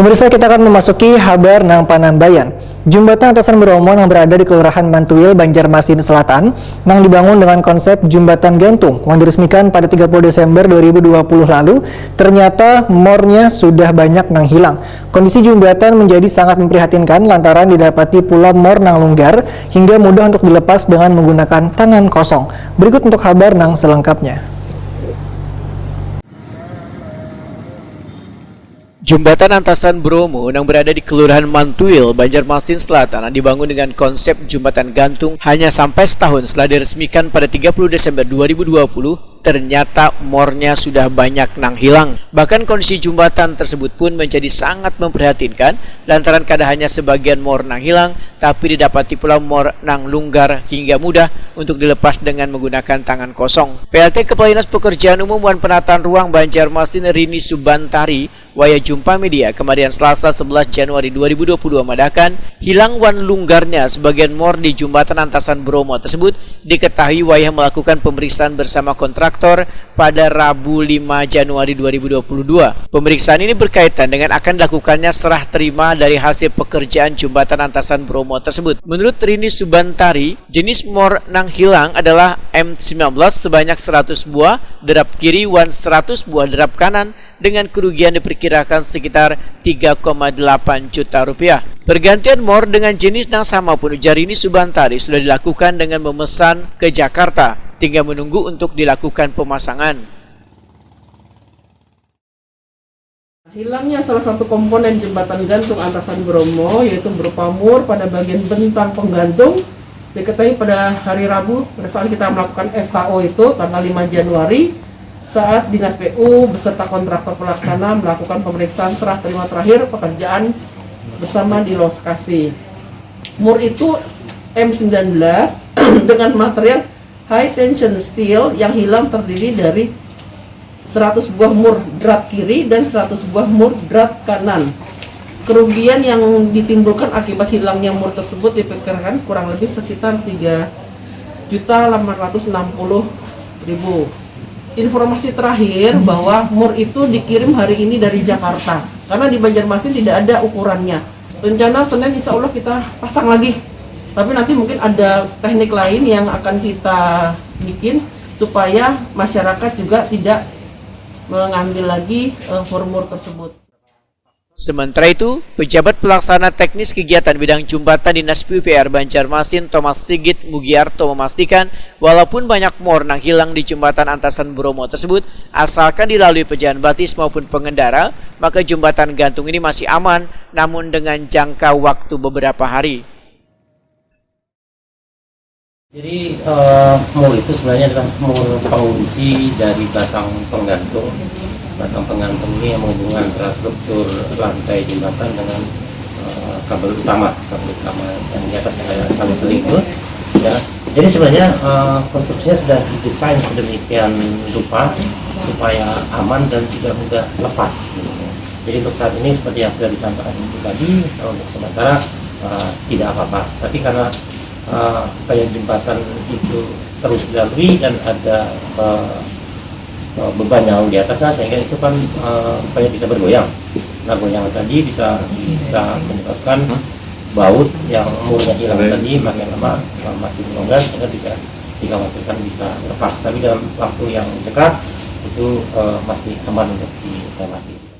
Pemirsa, kita akan memasuki Habar nang Panambayan. Jembatan Atasan Bromo yang berada di Kelurahan Mantuil, Banjarmasin Selatan, yang dibangun dengan konsep jembatan gantung yang diresmikan pada 30 Desember 2020 lalu, ternyata mornya sudah banyak nang hilang. Kondisi jembatan menjadi sangat memprihatinkan lantaran didapati pula mor nang longgar hingga mudah untuk dilepas dengan menggunakan tangan kosong. Berikut untuk Habar nang selengkapnya. Jembatan Atasan Bromo yang berada di Kelurahan Mantuil, Banjarmasin Selatan yang dibangun dengan konsep jembatan gantung hanya sampai setahun setelah diresmikan pada 30 Desember 2020, ternyata mornya sudah banyak nang hilang. Bahkan kondisi jembatan tersebut pun menjadi sangat memprihatinkan lantaran kada hanya sebagian mor nang hilang, tapi didapati pula mor nang longgar hingga mudah untuk dilepas dengan menggunakan tangan kosong. PLT Kepala Dinas Pekerjaan Umum dan Penataan Ruang Banjarmasin Rini Subantari waya jumpa media kemarin Selasa 11 Januari 2022 mengadakan hilang wan longgarnya sebagian mor di jembatan Atasan Bromo tersebut diketahui waya melakukan pemeriksaan bersama kontraktor pada Rabu 5 Januari 2022. Pemeriksaan ini berkaitan dengan akan dilakukannya serah terima dari hasil pekerjaan jembatan Atasan Bromo tersebut. Menurut Rini Subantari, jenis mor nang hilang adalah M19 sebanyak 100 buah, derap kiri wan 100 buah derap kanan dengan kerugian diperkirakan sekitar 3,8 juta rupiah. Pergantian mor dengan jenis yang sama pun ujar Rini Subantari sudah dilakukan dengan memesan ke Jakarta, tinggal menunggu untuk dilakukan pemasangan. Hilangnya salah satu komponen jembatan gantung Atasan Bromo yaitu berupa mur pada bagian bentang penggantung diketahui pada hari Rabu pada saat kita melakukan FKO itu tanggal 5 Januari saat Dinas PU beserta kontraktor pelaksana melakukan pemeriksaan serah terima terakhir pekerjaan bersama di lokasi. Mur itu M19 dengan material high tension steel yang hilang terdiri dari 100 buah mur drat kiri dan 100 buah mur drat kanan. Kerugian yang ditimbulkan akibat hilangnya mur tersebut diperkirakan kurang lebih sekitar 3.860.000. Informasi terakhir bahwa mur itu dikirim hari ini dari Jakarta karena di Banjarmasin tidak ada ukurannya. Rencana Senin insya Allah kita pasang lagi, tapi nanti mungkin ada teknik lain yang akan kita bikin supaya masyarakat juga tidak mengambil lagi mur tersebut. Sementara itu, pejabat pelaksana teknis kegiatan bidang jembatan Dinas PUPR Banjarmasin Thomas Sigit Mugiarto memastikan walaupun banyak mor nang hilang di jembatan Atasan Bromo tersebut, asalkan dilalui pejalan batis maupun pengendara, maka jembatan gantung ini masih aman, namun dengan jangka waktu beberapa hari. Jadi mur itu sebenarnya adalah mur pengunci dari batang penggantung. Batang penggantung ini yang menghubungkan antara struktur lantai jembatan dengan kabel utama yang di atas kabel seling itu. Ya. Jadi sebenarnya konstruksinya sudah didesain sedemikian rupa supaya aman dan tidak mudah lepas. Gitu. Jadi untuk saat ini seperti yang sudah disampaikan tadi, untuk sementara tidak apa-apa. Tapi karena upaya jembatan itu terus dilalui dan ada beban yang di atasnya sehingga itu kan upaya bisa bergoyang. Nah, goyang tadi bisa menyebabkan baut yang murnya hilang tadi makin lama makin longgar sehingga bisa dikhawatirkan bisa lepas. Tapi dalam waktu yang dekat itu masih aman untuk dilewati.